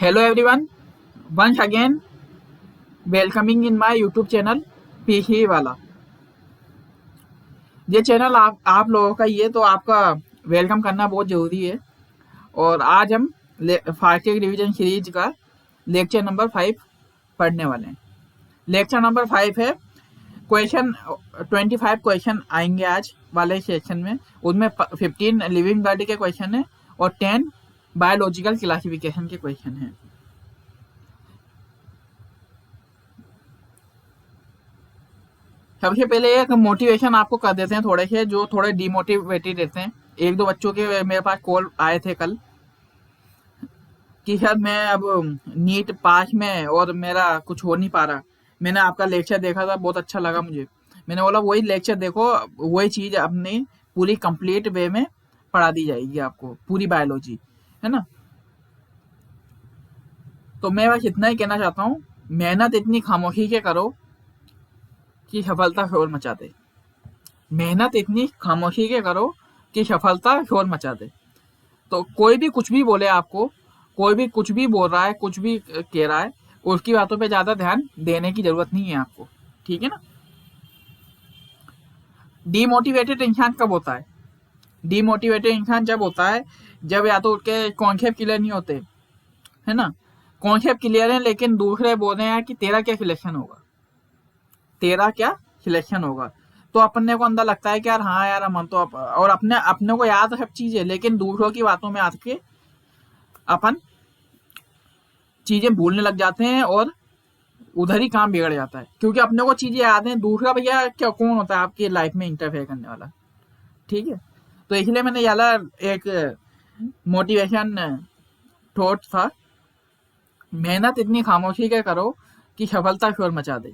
Hello everyone, once again welcoming in my YouTube channel पीही वाला। ये चैनल आप लोगों का ही है, तो आपका वेलकम करना बहुत ज़रूरी है। और आज हम फास्टिक रिवीजन सीरीज का लेक्चर नंबर 5 पढ़ने वाले हैं। लेक्चर नंबर 5 है क्वेश्चन 25 क्वेश्चन आएंगे आज वाले सेक्शन में। उसमें 15 लिविंग बॉडी के क्वेश्चन है और 10 बायोलॉजिकल क्लासिफिकेशन के क्वेश्चन हैं। सबसे पहले एक मोटिवेशन आपको कर देते हैं, थोड़े से जो थोड़े डिमोटिवेटेड रहते हैं। एक दो बच्चों के मेरे पास कॉल आए थे कल कि सर मैं अब नीट पास में और मेरा कुछ हो नहीं पा रहा। मैंने आपका लेक्चर देखा था, बहुत अच्छा लगा मुझे। मैंने बोला वही लेक्चर देखो, वही चीज़ अपनी पूरी कंप्लीट वे में पढ़ा दी जाएगी आपको, पूरी बायोलॉजी, है ना। तो मैं बस इतना ही कहना चाहता हूँ, मेहनत इतनी खामोशी के करो कि सफलता शोर मचा दे। मेहनत इतनी खामोशी के करो कि सफलता शोर मचा दे। तो कोई भी कुछ भी बोले आपको, कोई भी कुछ भी बोल रहा है, कुछ भी कह रहा है, उसकी बातों पे ज्यादा ध्यान देने की जरूरत नहीं है आपको, ठीक है ना। डीमोटिवेटेड इंसान कब होता है? डीमोटिवेटेड इंसान जब होता है जब या तो उसके कॉन्सेप्ट क्लियर नहीं होते, है ना। कॉन्सेप्ट क्लियर है लेकिन दूसरे बोल रहे हैं कि तेरा क्या सिलेक्शन होगा, तेरा क्या सिलेक्शन होगा। तो अपने को अंदर लगता है कि यार हाँ यार हम तो और अपने अपने को याद है सब चीजें, लेकिन दूसरों की बातों में आके अपन चीजें भूलने लग जाते हैं और उधर ही काम बिगड़ जाता है, क्योंकि अपने को चीजें याद हैं। दूसरा भैया क्या कौन होता है आपकी लाइफ में इंटरफेयर करने वाला, ठीक है। तो इसलिए मैंने याला एक मोटिवेशन थॉट था, मेहनत इतनी खामोशी के करो कि सफलता शोर मचा दे।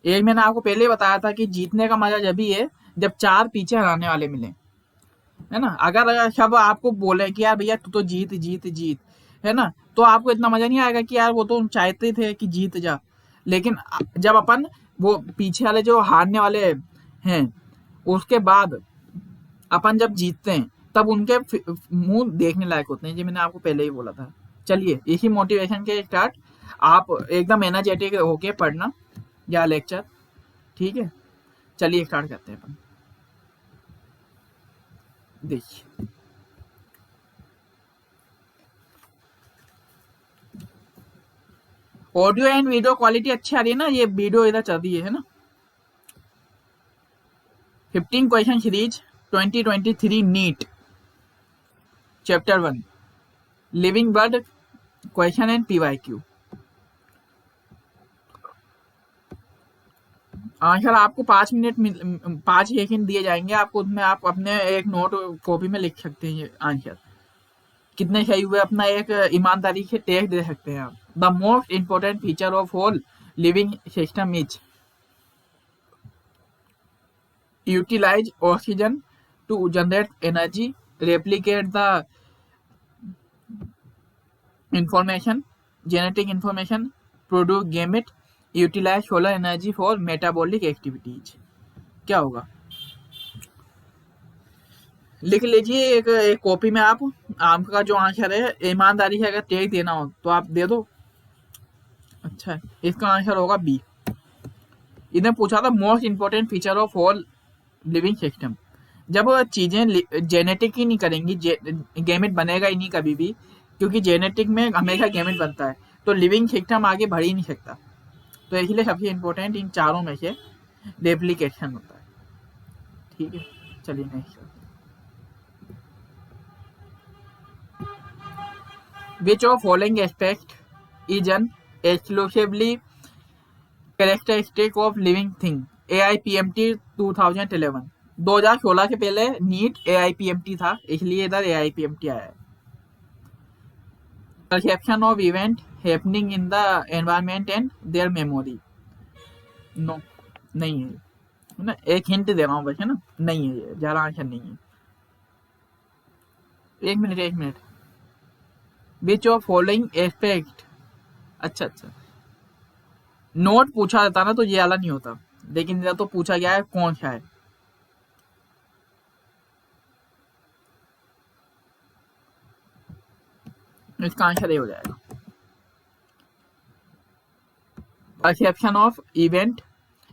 एक मैंने आपको पहले ही बताया था कि जीतने का मजा जब ही है जब चार पीछे हराने वाले मिले, है ना। अगर सब आपको बोले कि यार भैया तू तो जीत जीत जीत, है ना, तो आपको इतना मजा नहीं आएगा कि यार वो तो चाहते थे कि जीत जा। लेकिन जब अपन वो पीछे वाले जो हारने वाले हैं उसके बाद अपन जब जीतते हैं तब उनके मुंह देखने लायक होते हैं। जी मैंने आपको पहले ही बोला था। चलिए इसी मोटिवेशन के स्टार्ट आप एकदम एनर्जेटिक होके पढ़ना या लेक्चर, ठीक है। चलिए स्टार्ट करते हैं अपन। देखिए ऑडियो एंड वीडियो क्वालिटी अच्छी आ रही है ना, ये वीडियो इधर चल रही है ना। 15 question series 2023 NEET chapter 1 living world question and PYQ. Answer आपको 5 मिनट 5 सेकंड दिए जाएंगे आपको, उसमें आप अपने एक नोट कॉपी में लिख सकते हैं ये आंसर कितने सही हुए, अपना एक ईमानदारी से टेस्ट दे सकते हैं आप। The most important feature of whole living system is utilize oxygen to generate energy, replicate the information, genetic information, produce gamete, utilize solar energy for metabolic activities। क्या होगा लिख लीजिए एक कॉपी में आप। आपका जो आंसर है ईमानदारी से अगर टेक देना हो तो आप दे दो। अच्छा इसका आंसर होगा बी। इन्हें पूछा था most important feature of all living system. जब चीजें जेनेटिक ही नहीं करेंगी, गेमेट बनेगा ही नहीं कभी भी, क्योंकि जेनेटिक में हमेशा गेमेट बनता है, तो लिविंग सिस्टम आगे बढ़ ही नहीं सकता। तो इसलिए सबसे इंपॉर्टेंट इन चारों में से रेप्लिकेशन होता है, ठीक है। चलिए next. Which of following aspect is an exclusively characteristic of living thing. AIPMT 2011 2016 के पहले नीट AIPMT था, इसलिए इधर AIPMT आया है। Perception of event happening in the environment and their memory. No नहीं है ना, एक हिंट दे रहा हूँ बस, है ना, नहीं है, ये ज्यादा आंसर नहीं है। एक minute which of following aspect. अच्छा अच्छा, नोट पूछा जाता ना तो ये वाला नहीं होता, लेकिन इधर तो पूछा गया है कौन सा है। इसका आंसर ये हो जाएगा। Perception of event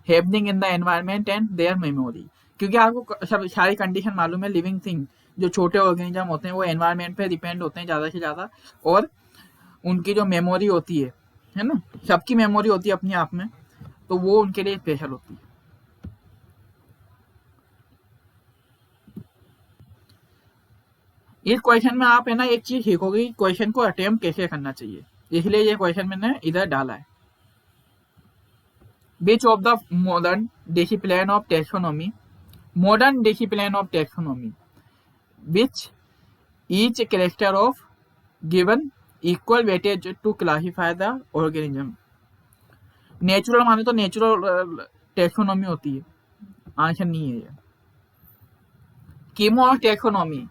happening in the environment and their memory, क्योंकि आपको सब सारी कंडीशन मालूम है। लिविंग थिंग जो छोटे ऑर्गेनिज्म होते हैं वो एनवायरनमेंट पे डिपेंड होते हैं ज़्यादा से ज़्यादा, और उनकी जो मेमोरी होती है ना, सबकी मेमोरी होती है अपने आप में, तो वो उनके लिए स्पेशल होती है। इस क्वेश्चन में आप है ना एक चीज सीखोगे, क्वेश्चन को अटेम्प्ट कैसे करना चाहिए, इसलिए ये क्वेश्चन मैंने इधर डाला है। Which of the modern discipline of taxonomy, modern discipline of taxonomy which each character of given equal weightage to classify the organism. Natural माने तो नेचुरल टैक्सोनॉमी होती है, आंसर नहीं है ये। कीमो टैक्सोनॉमी,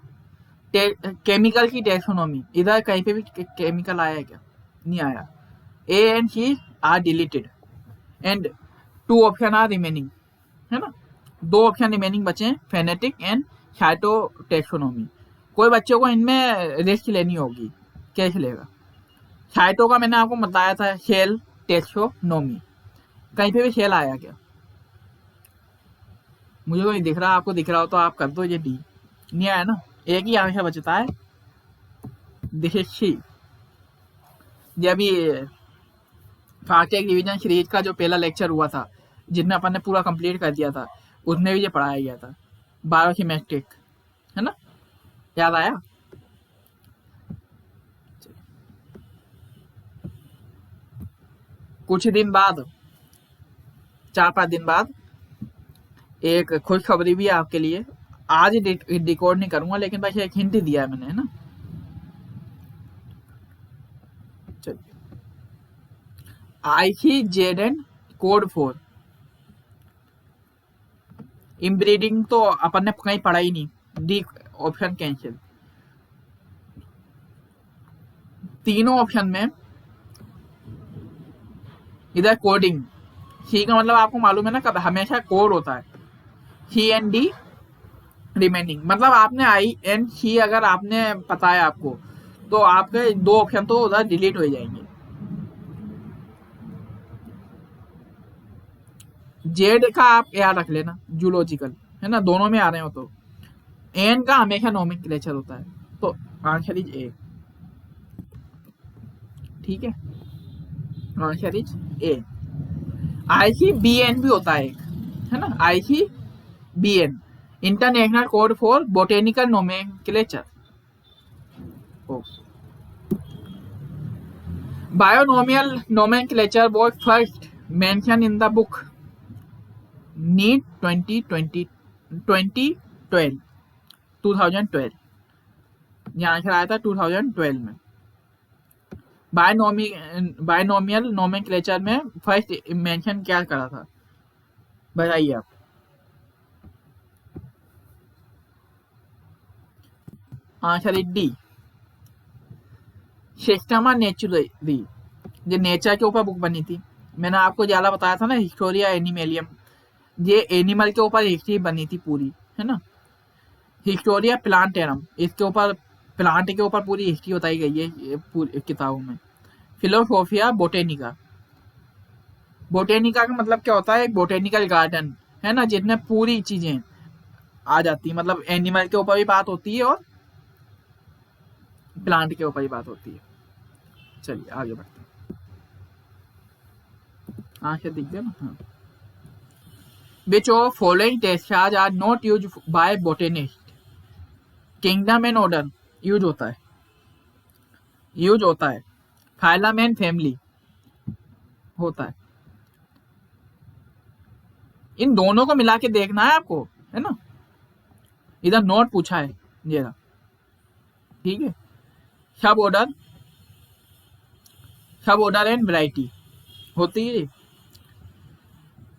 केमिकल की टैक्सोनॉमी, इधर कहीं पे भी केमिकल आया है क्या? नहीं आया। A and C are deleted and 2 option are remaining, है ना, 2 ऑप्शन रिमेनिंग बचे हैं, फेनेटिक एंड साइटोटैक्सोनॉमी। कोई बच्चों को इनमें रिस्क लेनी होगी, कैसे लेगा? साइटो का मैंने आपको बताया था, सेल टैक्सोनॉमी, कहीं पे भी सेल आया क्या? मुझे तो नहीं दिख रहा, आपको दिख रहा हो तो आप कर दो, ये डी नहीं आया ना, एक ही आंसर बचता है, दिस इज सी। जब ये फास्टैग रिवीजन सीरीज का जो पहला लेक्चर हुआ था, जिसमें अपन ने पूरा कंप्लीट कर दिया था, उसमें भी ये पढ़ाया गया था, बायोकेमिस्ट्रिक, है ना, याद आया? कुछ दिन बाद, 4-5 दिन बाद एक खुशखबरी भी है आपके लिए। आज डिकोड नहीं करूंगा, लेकिन बस एक हिंट दिया है मैंने, है ना। चलिए, ICZN कोड 4 इनब्रीडिंग तो अपन ने कहीं पढ़ा ही नहीं, डी ऑप्शन कैंसिल। तीनों ऑप्शन में इधर कोडिंग, सी का मतलब आपको मालूम है ना, कब हमेशा कोड होता है, सी एंड डी रिमेनिंग, मतलब आपने आई एंड सी अगर आपने पता है आपको, तो आपके 2 ऑप्शन तो उधर डिलीट हो जाएंगे। जेड का आप याद रख लेना, जूलॉजिकल, है ना, दोनों में आ रहे हो तो। एन का हमेशा नोमेनक्लेचर होता है, तो आंसर इज ए, ठीक है, आंसर इज ए। ICBN भी होता है एक, है ना, ICBN international code for botanical nomenclature. Binomial nomenclature was first mention in the book NEET 2012 यहाँ आंसर आया था 2012 में। बायनोमियल नोमेनक्लेचर में फर्स्ट मेंशन क्या करा था, बताइए आप? Answer is D, Systema Naturae, जो नेचर के ऊपर बुक बनी थी। मैंने आपको ज्यादा बताया था ना, हिस्टोरिया एनिमेलियम, ये एनिमल के ऊपर हिस्ट्री बनी थी पूरी, है ना। हिस्टोरिया प्लांटेरम, इसके ऊपर, प्लांट के ऊपर पूरी हिस्ट्री बताई गई है पूरी किताबों में। फिलोसोफिया बोटेनिका, बोटेनिका का मतलब क्या होता है, एक बोटेनिकल गार्डन, है ना, जिसमें पूरी चीजें आ जाती है, मतलब एनिमल के ऊपर भी बात होती है और प्लांट के ऊपर ही बात होती है। चलिए आगे बढ़ते हैं, आंसर दिख गया ना। हाँ, which of following test are not use by botanist, kingdom and order use होता है, फाइलम एंड फैमिली होता है। इन दोनों को मिला के देखना है आपको, है ना, इधर नोट पूछा है जरा, ठीक है। सब ऑर्डर एंड वैरायटी होती है,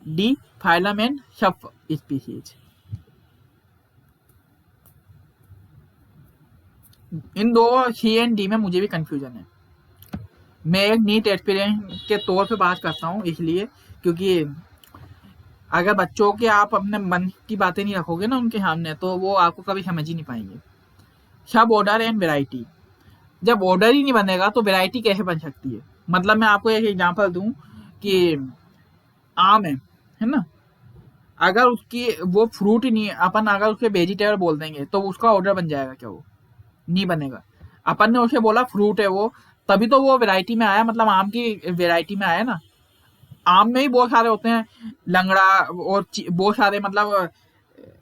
डी फाइलम एंड सब स्पीशीज। इन दो सी एंड डी में मुझे भी कंफ्यूजन है। मैं एक नीट एक्सपीरियंस के तौर पे बात करता हूँ, इसलिए क्योंकि अगर बच्चों के आप अपने मन की बातें नहीं रखोगे ना उनके सामने, तो वो आपको कभी समझ ही नहीं पाएंगे। सब ऑर्डर एंड वैरायटी, जब ऑर्डर ही नहीं बनेगा तो वैरायटी कैसे बन सकती है? मतलब मैं आपको एक एग्जांपल दूं कि आम है ना, अगर उसकी वो फ्रूट ही नहीं है, अपन अगर उसे वेजिटेबल बोल देंगे तो उसका ऑर्डर बन जाएगा क्या? वो नहीं बनेगा। अपन ने उसे बोला फ्रूट है वो, तभी तो वो वैरायटी में आया, मतलब आम की वैरायटी में आया ना। आम में ही बहुत सारे होते हैं, लंगड़ा और बहुत सारे, मतलब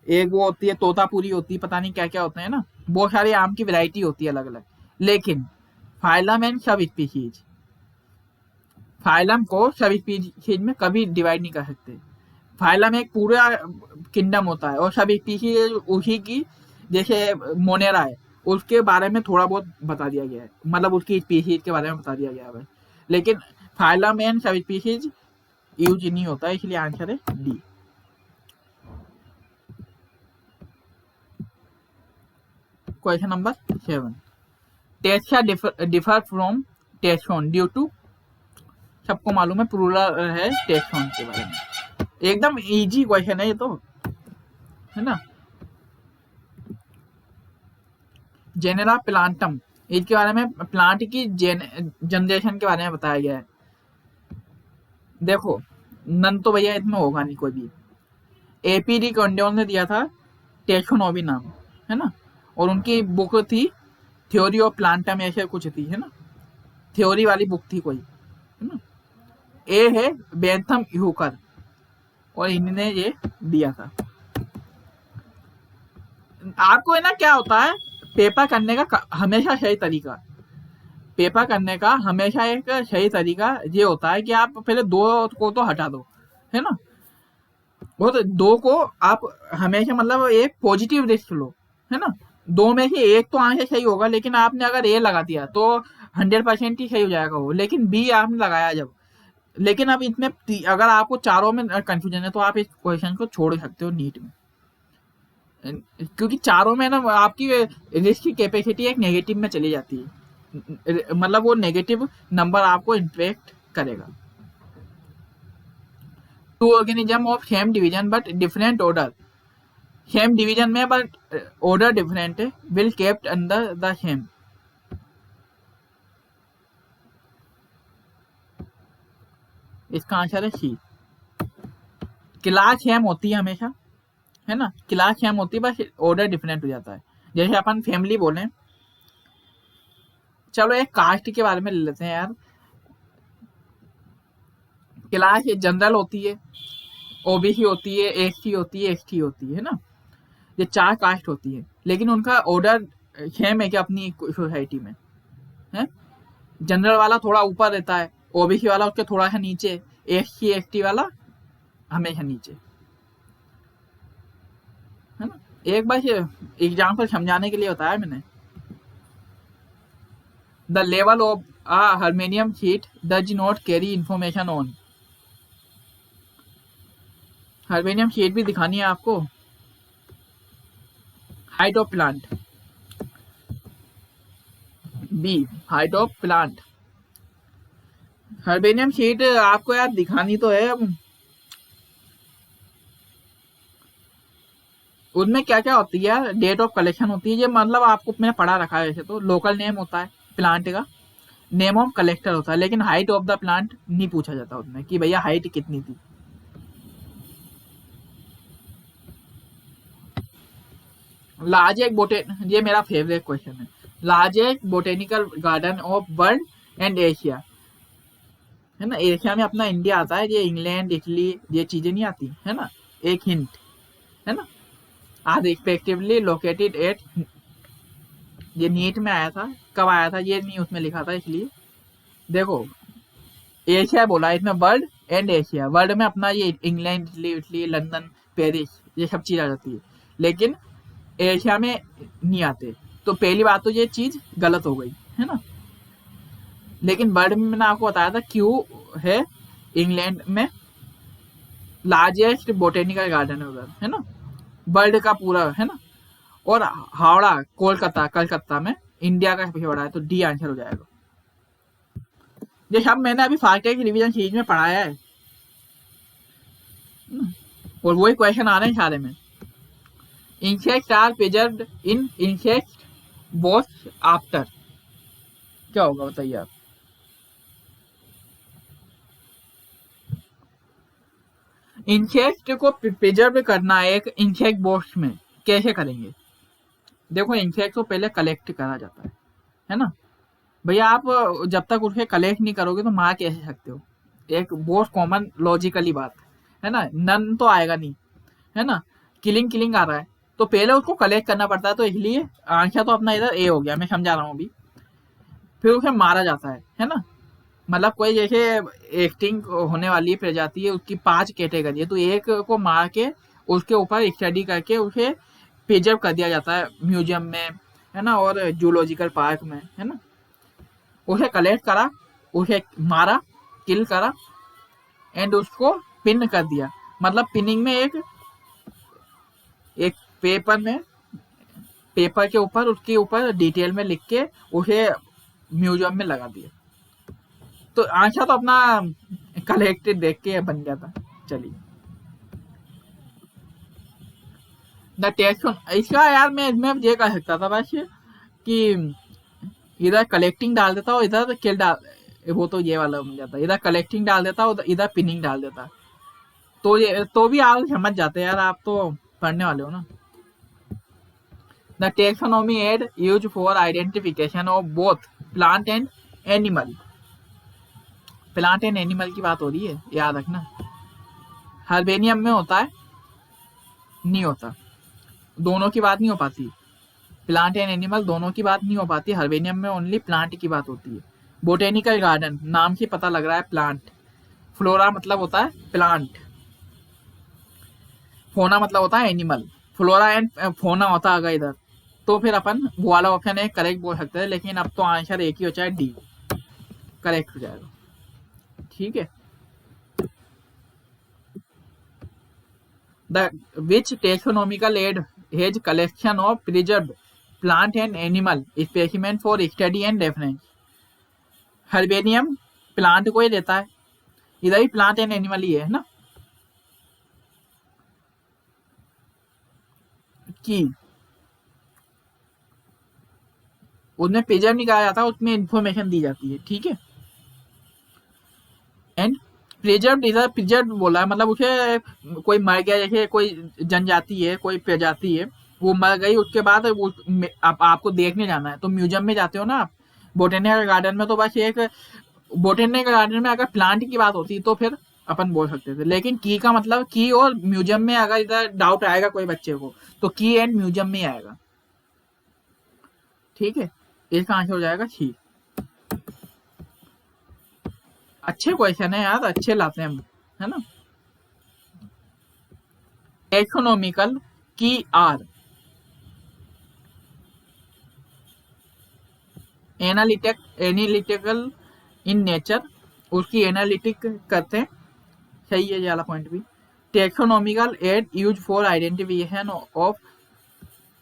एक वो होती है तोतापुरी होती है, पता नहीं क्या क्या होते हैं ना, बहुत सारी आम की वैरायटी होती है अलग अलग। लेकिन फाइलम एंड सब स्पीशीज, फाइलम को सब स्पीशीज में कभी डिवाइड नहीं कर सकते। फाइलम एक पूरा किंगडम होता है और सब स्पीशीज उसी की, जैसे मोनेरा है उसके बारे में थोड़ा बहुत बता दिया गया है, मतलब उसकी स्पीशीज के बारे में बता दिया गया है बस। लेकिन phylum and subspecies use नहीं होता है, इसलिए आंसर है D. Question number 7, taxa differ from taxon due to, सबको मालूम है प्लूरल है टेक्सोन के बारे में, एकदम इजी क्वेश्चन है ये तो, है ना। जेनेरा प्लांटम, इसके बारे में प्लांट की जनरेशन के बारे में बताया गया है। देखो नन तो भैया इसमें होगा नहीं कोई भी। एपीडी कंडोन ने दिया था टेक्सोनोमी नाम, है ना, और उनकी बुक थी थ्योरी ऑफ प्लांटम ऐसे कुछ थी, है ना, थ्योरी वाली बुक थी कोई, है ना। ए है बेंथम ह्यूकर, और इन्होंने ये दिया था। आपको है ना क्या होता है, पेपर करने का हमेशा सही तरीका, पेपर करने का हमेशा एक सही तरीका ये होता है कि आप पहले दो को तो हटा दो, है ना, वो तो दो को आप हमेशा मतलब एक पॉजिटिव रिस्क लो, है ना। दो में से एक तो आंसर सही होगा, लेकिन आपने अगर ए लगा दिया तो 100% ही सही हो जाएगा वो, लेकिन बी आपने लगाया जब, लेकिन अब इसमें अगर आपको चारों में कंफ्यूजन है तो आप इस क्वेश्चन को छोड़ सकते हो नीट में, क्योंकि चारों में ना आपकी रिस्क की कैपेसिटी एक नेगेटिव में चली जाती है, मतलब वो नेगेटिव नंबर आपको इम्पैक्ट करेगा। Two organism of same division but different order, same division में बट ऑर्डर डिफरेंट है, will kept under the same, इसका आंसर है सी। क्लास सेम होती है हमेशा, है ना, क्लास सेम होती है, बस ऑर्डर डिफरेंट हो जाता है। जैसे अपन फैमिली बोले, चलो एक कास्ट के बारे में ले लेते हैं यार। क्लास जनरल होती है, ओबीसी होती है, एससी होती है, एसटी होती है ना, ये 4 कास्ट होती है, लेकिन उनका ऑर्डर सेम है कि अपनी सोसाइटी में है। जनरल वाला थोड़ा ऊपर रहता है, ओबीसी वाला उसके थोड़ा सा नीचे, एससी एसटी वाला हमेशा नीचे, है ना। एक बार एग्जाम्पल समझाने के लिए बताया मैंने। The level of a Harmonium sheet does not carry information on, harmonium sheet भी दिखानी है आपको। Height of plant, B height of plant. Harmonium sheet आपको यार दिखानी तो है, उनमें क्या क्या होती है यार, डेट ऑफ कलेक्शन होती है, ये मतलब आपको मैंने पढ़ा रखा है, वैसे तो लोकल नेम होता है प्लांट का, नेम ऑफ कलेक्टर होता है, लेकिन हाइट ऑफ द प्लांट नहीं पूछा जाता उसमें कि भैया हाइट कितनी थी। लार्जेस्ट बोटेन, ये मेरा फेवरेट क्वेश्चन है, largest botanical garden of world and Asia, है ना, एशिया में अपना इंडिया आता है, ये इंग्लैंड इटली ये चीजें नहीं आती, है ना। एक हिंट, है ना, आर रिस्पेक्टिवली लोकेटेड एट, ये नीट में आया था, कब आया था ये नहीं उसमें लिखा था, इसलिए देखो एशिया बोला इसमें, वर्ल्ड एंड एशिया, वर्ल्ड में अपना ये England Italy Italy London Paris ये सब चीज आ जाती है, लेकिन एशिया में नहीं आते, तो पहली बात तो ये चीज गलत हो गई, है ना। लेकिन वर्ल्ड में मैंने आपको बताया था क्यों है इंग्लैंड में लार्जेस्ट बोटेनिकल गार्डन है उधर, है ना, वर्ल्ड का पूरा, है ना, और हावड़ा कोलकाता कलकत्ता में इंडिया का सबसे बड़ा है, तो डी आंसर हो जाएगा। ये सब मैंने अभी फास्टैग रिवीजन सीरीज में पढ़ाया है, और वही क्वेश्चन आ रहे हैं सारे में। Insect are preserved in insect wash after, क्या होगा बताइए आप। इंसेक्ट को प्रिजर्व करना एक इंसेक्ट बॉक्स में कैसे करेंगे? देखो, इंसेक्ट को पहले कलेक्ट करा जाता है ना भैया। आप जब तक उसे कलेक्ट नहीं करोगे तो मार कैसे सकते हो? एक बहुत कॉमन लॉजिकली बात है ना, नन तो आएगा नहीं, है ना, किलिंग किलिंग आ रहा है, तो पहले उसको कलेक्ट करना पड़ता है। तो इसलिए आंसर तो अपना इधर ए हो गया, मैं समझा रहा हूँ अभी। फिर उसे मारा जाता है ना। मतलब कोई जैसे एक्टिंग होने वाली प्रजाति है, उसकी 5 कैटेगरी है, तो एक को मार के उसके ऊपर स्टडी करके उसे प्रिजर्व कर दिया जाता है म्यूजियम में, है ना, और जूलॉजिकल पार्क में, है ना। उसे कलेक्ट करा, उसे मारा, किल करा एंड उसको पिन कर दिया। मतलब पिनिंग में एक एक पेपर के ऊपर उसके ऊपर डिटेल में लिख के उसे म्यूजियम में लगा दिया। तो आंसर तो अपना कलेक्टेड देख के बन गया था। चलिए, द टेक्स्ट इसका यार मैं ये कह सकता था बस कि इधर कलेक्टिंग डाल देता और इधर किल डाल, वो तो ये वाला मिल जाता, इधर कलेक्टिंग डाल देता और इधर पिनिंग डाल देता, तो ये तो भी आप समझ जाते यार, आप तो पढ़ने वाले हो ना। The taxonomy aid use for identification of both plant and animal. Plant and animal की बात हो रही है, याद रखना। हर्बेनियम में होता है, नहीं होता, दोनों की बात नहीं हो पाती। प्लांट एंड एनिमल दोनों की बात नहीं हो पाती, हर्बेनियम में ओनली प्लांट की बात होती है। बोटेनिकल गार्डन नाम से पता लग रहा है प्लांट। फ्लोरा मतलब होता है प्लांट, फोना मतलब होता है एनिमल। फ्लोरा एंड फोना होता है इधर, तो फिर अपन वो वाला ऑप्शन है करेक्ट बोल सकते हैं, लेकिन अब तो आंसर एक ही हो, चाहे डी करेक्ट हो जाएगा। ठीक है। The which taxonomical aid has collection of preserved plant and animal specimen for study and reference. Herbarium plant को ही देता है, इधर भी प्लांट एंड एनिमल ही है ना। कि उसमें प्रिजर्व नहीं कहा जाता, उसमें इंफॉर्मेशन दी जाती है। ठीक है। एंड प्रिजर्व इधर प्रिजर्व बोला है, मतलब उसे कोई मर गया, जैसे कोई जनजाति है, कोई प्रजाति है, वो मर गई, उसके बाद वो आपको देखने जाना है तो म्यूजियम में जाते हो ना आप। बोटेनिकल गार्डन में तो बस एक, बोटेनिकल गार्डन में अगर प्लांट की बात होती तो फिर अपन बोल सकते थे, लेकिन की का मतलब की और म्यूजियम में अगर इधर डाउट आएगा कोई बच्चे को तो की एंड म्यूजियम में आएगा। ठीक है, इसका आंसर हो जाएगा सी। अच्छे क्वेश्चन है यार, अच्छे लाते हैं हम, है ना। इकोनॉमिकल की आर एनालिटिकल इन नेचर, उसकी एनालिटिक करते हैं। सही है ये वाला पॉइंट भी। Taxonomical add use for identification of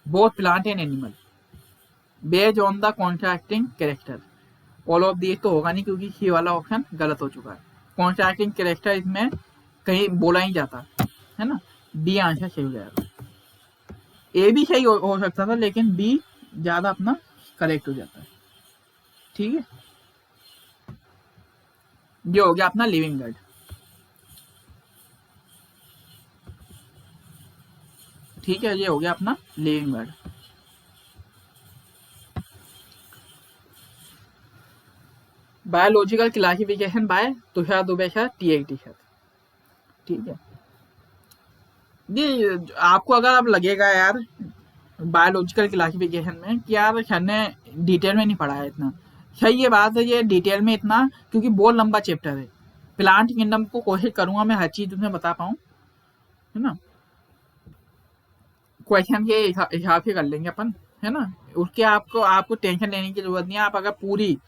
both plant and animal based on the contracting character. All of this तो होगा नहीं, क्योंकि ये वाला ऑप्शन गलत हो चुका है। कॉन्ट्रैक्टिंग कैरेक्टर इसमें कहीं बोला ही जाता है ना। बी आंसर सही हो जाएगा। ए भी सही हो सकता था, लेकिन बी ज्यादा अपना करेक्ट हो जाता है। ठीक है, ये हो गया अपना लिविंग गार्ड। ठीक है, ये हो गया अपना living guard. Biological classification bye Tushar Dubey sir, TAT sir. ठीक है, ये आपको अगर अब लगेगा यार बायोलॉजिकल क्लासिफिकेशन में कि यार सर ने डिटेल में नहीं पढ़ा है इतना, सही ये बात है, ये डिटेल में इतना, क्योंकि बहुत लंबा चैप्टर है। प्लांट किंगडम को कोशिश करूंगा मैं हर चीज उसमें बता पाऊँ, है ना। क्वेश्चन के हिसाब से कर लेंगे अपन, है ना। उसके आपको टेंशन लेने की जरूरत नहीं है। आप अगर पूरी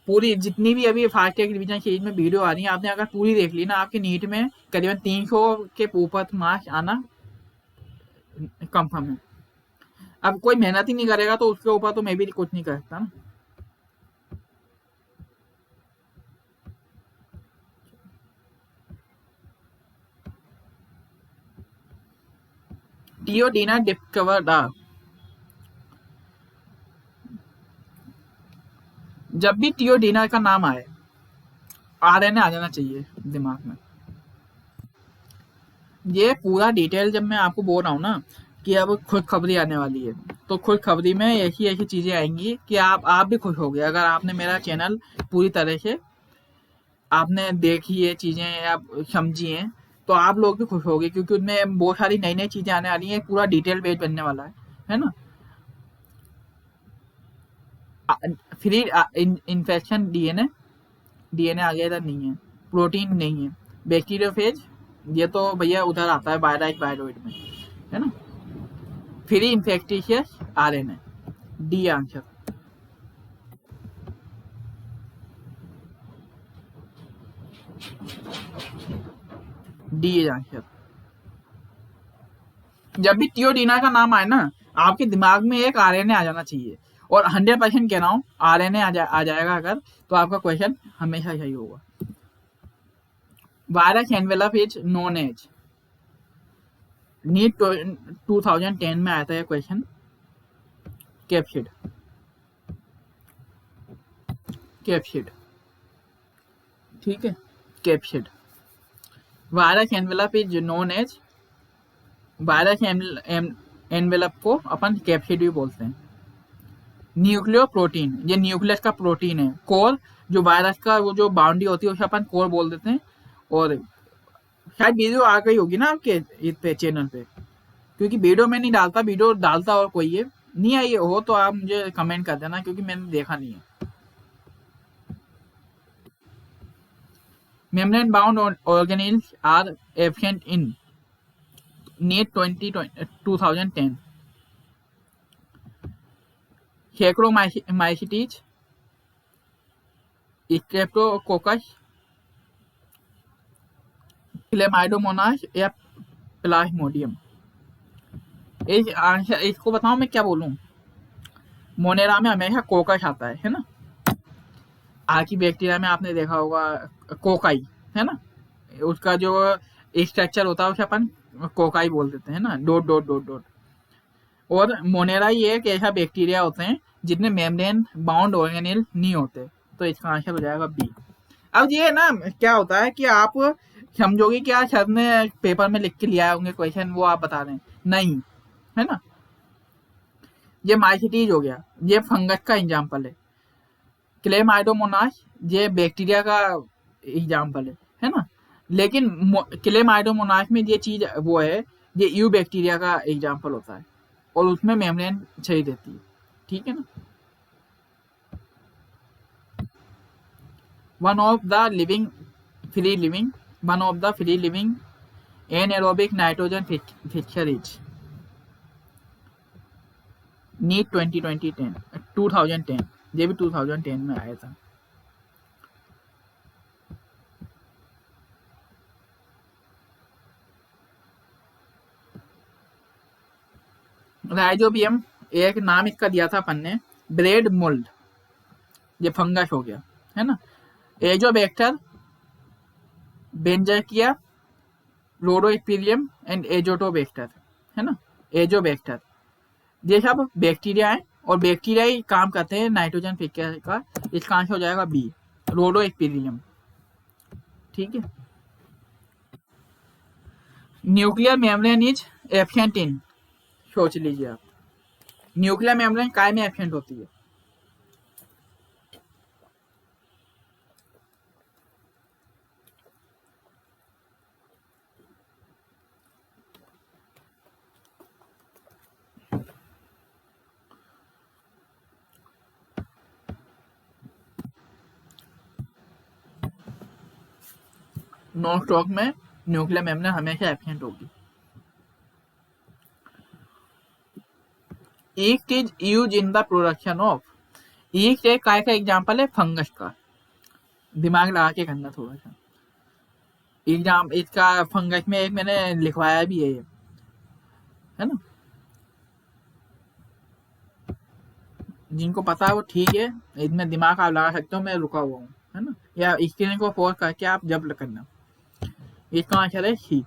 पूरी जितनी भी अभी फास्ट ट्रैक रिवीजन सीरीज में वीडियो आ रही है, आपने अगर पूरी देख ली ना, आपके नीट में करीबन 300 के ऊपर मार्क्स आना कंफर्म है। अब कोई मेहनत ही नहीं करेगा तो उसके ऊपर तो मैं भी कुछ नहीं कर सकता ना। टियोडीना डिस्कवर्ड जब भी टियोडीना का नाम आए RNA आ जाना चाहिए दिमाग में। ये पूरा डिटेल जब मैं आपको बोल रहा हूँ ना कि अब खुद खबरी आने वाली है, तो खुद खबरी में ऐसी ऐसी चीजें आएंगी कि आप भी खुश हो गए अगर आपने मेरा चैनल पूरी तरह से आपने देखी ये चीजें आप समझी हैं, तो आप लोग भी खुश हो गए क्योंकि उनमें बहुत सारी नई नई चीजें आने वाली हैं, पूरा डिटेल पेज बनने वाला है ना। फ्री इन्फेक्शन डीएनए, डीएनए आ गया इधर नहीं है, प्रोटीन नहीं है, बैक्टीरियोफेज ये तो भैया उधर आता है बायोलाइक बायोलॉइड में, है ना। Free infectious RNA, D answer. D answer. जब भी थियोडीना का नाम आए ना, आपके दिमाग में एक आरएनए आ जाना चाहिए, और 100% कह रहा हूँ आरएनए आ जाएगा अगर, तो आपका क्वेश्चन हमेशा सही होगा। Virus envelope is known as, NEET 2010 में आया था ये क्वेश्चन, कैप्सिड। कैप्सिड, ठीक है, capsid. Virus envelope is known as, virus envelope को अपन कैप्सिड भी बोलते हैं। न्यूक्लियो प्रोटीन, ये न्यूक्लियस का प्रोटीन है। कोर, जो वायरस का वो जो बाउंड्री होती है उसे अपन कोर बोल देते हैं। और शायद वीडियो आ गई होगी ना आपके इस पे चैनल पे, क्योंकि वीडियो में नहीं डालता, वीडियो डालता और कोई है, नहीं आई हो तो आप मुझे कमेंट कर देना क्योंकि मैंने देखा नहीं है। Membrane bound organelles are absent in NEET 2010। Saccharomyces, Streptococcus, Chlamydomonas या प्लाज्मोडियम। इस आंसर इसको बताऊं मैं क्या बोलूं, मोनेरा में हमेशा कोकस आता है ना। आर्की बैक्टीरिया में आपने देखा होगा कोकाई, है ना, उसका जो स्ट्रक्चर होता है उसे अपन कोकाई बोल देते हैं ना, डॉट डॉट डॉट डॉट। और मोनेरा ये एक ऐसा बैक्टीरिया होते हैं जितने मेम्ब्रेन बाउंड ऑर्गेनेल नहीं होते, तो इसका आंसर हो जाएगा बी। अब ये ना क्या होता है कि आप समझोगे कि आज सर ने पेपर में लिख के लिया होंगे क्वेश्चन, वो आप बता रहे हैं, नहीं, है ना। ये माइसिटीज हो गया, ये फंगस का एग्जाम्पल है। क्लेमाइडोमोनास ये बैक्टीरिया का एग्जाम्पल है ना। लेकिन क्लेमाइडोमोनास में ये चीज वो है, ये यू बैक्टीरिया का एग्जाम्पल होता है और उसमें मेम्ब्रेन सही रहती है, ठीक है ना। One of the free living anaerobic nitrogen fixer is, NEET 2010, ये भी 2010 में आया था। राइजोबियम, एक नाम इसका दिया था अपन ने, ब्रेड मोल्ड, ये फंगस हो गया, है ना। एजोबैक्टर, बेंजकिया, रोडोस्पिरियम एंड एजोटोबैक्टर, है ना। एजोबैक्टर ये सब बैक्टीरिया है और बैक्टीरिया ही काम करते हैं नाइट्रोजन फिक्सर का, इसका आंसर हो जाएगा बी, रोडोस्पिरियम, ठीक है। Nuclear membrane is absent in, सोच लीजिए आप, न्यूक्लियर मेम्ब्रेन काय में एब्सेंट होती है। नॉन स्टॉक में न्यूक्लियर मेम्ब्रेन हमेशा एब्सेंट होगी। East is use in the production of, east एक काय का एग्जाम्पल है, फंगस का, दिमाग लगा के करना थोड़ा सा एग्जाम इसका। फंगस में एक मैंने लिखवाया भी है ना, जिनको पता है वो ठीक है, इतने दिमाग आप लगा सकते हो, मैं रुका हुआ हूँ, है ना, या स्क्रीन को पॉज करके आप जब करना। इसका आंसर है सी।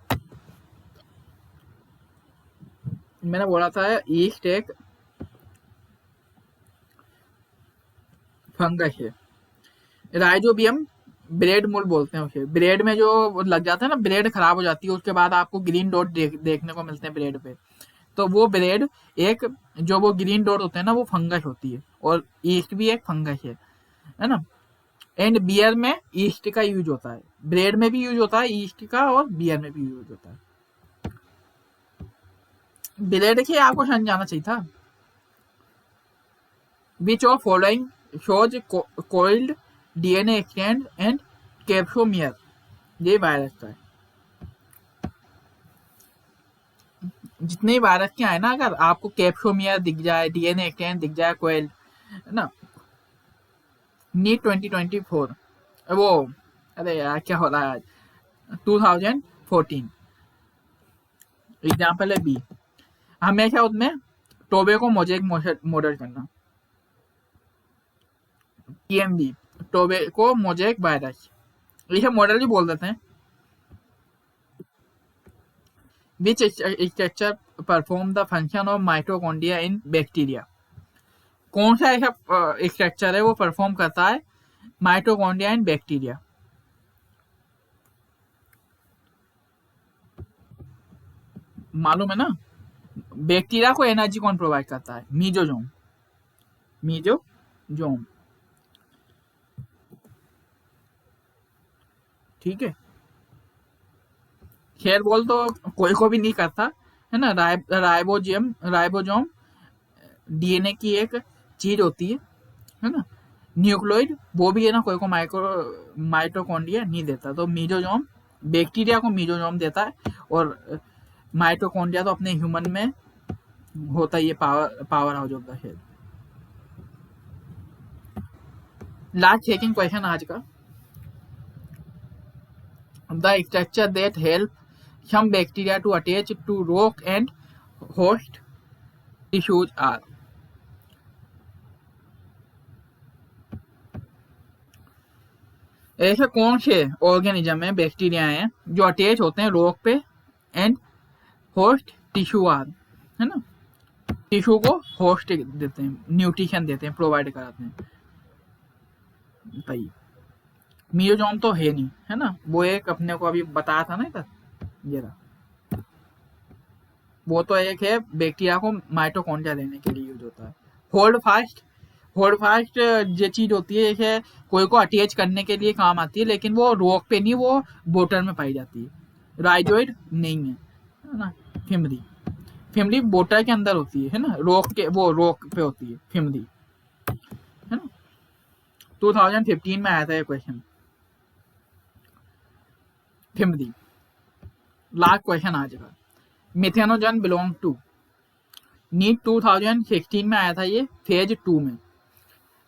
मैंने बोला था ईस्ट एक फंगस है। राइजोबियम ब्रेड मूल बोलते हैं उसे। ब्रेड में जो लग जाता है ना, ब्रेड खराब हो जाती है, उसके बाद आपको ग्रीन डॉट देखने को मिलते हैं ब्रेड पे। तो वो ब्रेड एक, जो वो ग्रीन डॉट होते हैं ना, वो फंगस होती है, और ईस्ट भी एक फंगस है ना। एंड बियर में ईस्ट का यूज होता है, ब्रेड में भी यूज होता है ईस्ट का, और बियर में भी यूज होता है। ब्रेड के आपको समझाना चाहिए था। विच of following shows cold DNA exchange and capsomere, ये वायरस का है। जितने भी वायरस के आए ना, अगर आपको कैप्सोमियर दिख जाए, डीएनए एक्सचेंज दिख जाए, कोयल, है ना, नीट 2024, वो, अरे यार क्या हो रहा है आज, 2014 एग्जाम्पल है बी। हमेशा उसमें टोबैको मोजेक मॉडल करना, टीएमवी, टोबैको मोजेक वायरस, इसे मॉडल ही बोल देते हैं। Which structure perform the function of mitochondria in bacteria, कौन सा ऐसा स्ट्रक्चर है वो परफॉर्म करता है माइटोकॉन्ड्रिया इन बैक्टीरिया? मालूम है ना? बैक्टीरिया को एनर्जी कौन प्रोवाइड करता है? मीजोजोम, मीजोजोम, ठीक है। खैर बोल तो कोई को भी नहीं करता, है ना। राइबोजोम डीएनए की एक चीज होती है ना। न्यूक्लियोइड वो भी है ना, कोई को माइटोकॉन्ड्रिया नहीं देता। तो मीजोजोम बैक्टीरिया को मीजोजोम देता है, और माइटोकॉन्ड्रिया तो अपने ह्यूमन में होता ही है, power house of the cell. Last second question आज का, the structure that help some bacteria to attach to rock and host tissues are, ऐसे कौन से ऑर्गेनिज्म है, बैक्टीरिया हैं, जो अटैच होते हैं रॉक पे एंड होस्ट टिश्यू आर, है ना, टिश्यू को होस्ट देते हैं, न्यूट्रिशन देते हैं, प्रोवाइड कराते हैं। बताइए। मीजोजोम तो है नहीं, है ना, वो एक अपने को अभी बताया था ना इधर, ये रहा। वो तो एक है बैक्टीरिया को माइटोकॉन्ड्रिया देने के लिए यूज होता है। होल्ड फास्ट ये चीज होती है, एक है कोई को अटैच करने के लिए काम आती है, लेकिन वो रॉक पे नहीं, वो बोटर में पाई जाती है। राइजोइड नहीं है ना। फिमरी, फिमरी बोटर के अंदर होती है ना, रॉक के, वो रॉक पे होती है फिमरी, है ना। 2015 में आया था ये क्वेश्चन, फिमरी। लास्ट क्वेश्चन आज का, मिथेनोजन बिलोंग टू, नीट 2016 में आया था ये, फेज 2 में।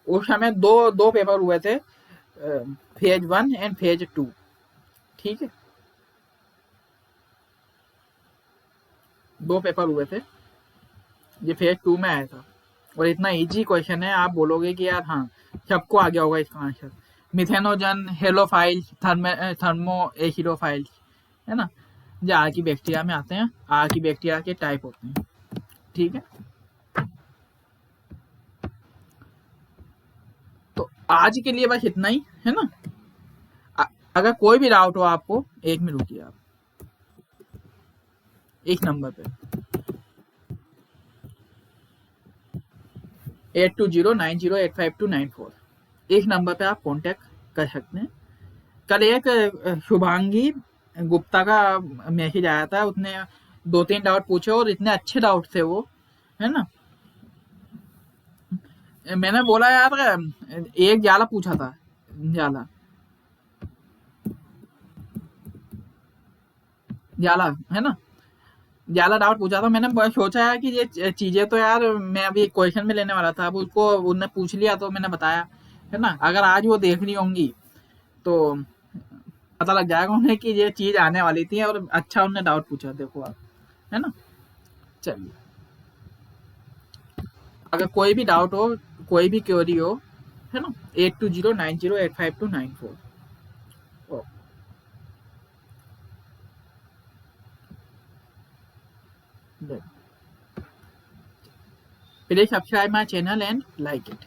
उस समय दो पेपर हुए थे, फेज 1 एंड फेज 2, ठीक है, दो पेपर हुए थे, ये फेज 2 में आया था। और इतना इजी क्वेश्चन है, आप बोलोगे कि यार हाँ सबको आ गया होगा इसका answer. Methanogen, halophile, thermo acidophile, है ना, जो आर की बैक्टीरिया में आते हैं, आर की बैक्टीरिया के टाइप होते हैं, ठीक है। तो आज के लिए बस इतना ही, है ना। अगर कोई भी डाउट हो आपको, एक मिनट रुकिए आप, एक नंबर पे 8209085294, एक नंबर पे आप कांटेक्ट कर सकते हैं। कल एक शुभांगी गुप्ता का मैसेज आया था, उसने 2-3 डाउट पूछे, और इतने अच्छे डाउट थे वो, है ना। मैंने बोला यार, एक जाला पूछा था, जाला जाला, है ना, ज्यादा डाउट पूछा था। मैंने सोचा यार कि ये चीजें तो यार मैं अभी क्वेश्चन में लेने वाला था, अब उसको उनने पूछ लिया तो मैंने बताया, है ना। अगर आज वो देख रही होंगी तो पता लग जाएगा उन्हें कि ये चीज आने वाली थी, और अच्छा उन्होंने डाउट पूछा, देखो आप, है ना। चलिए, अगर कोई भी डाउट हो, कोई भी क्वेरी हो, है ना, 8209085294। Please subscribe my channel and like it.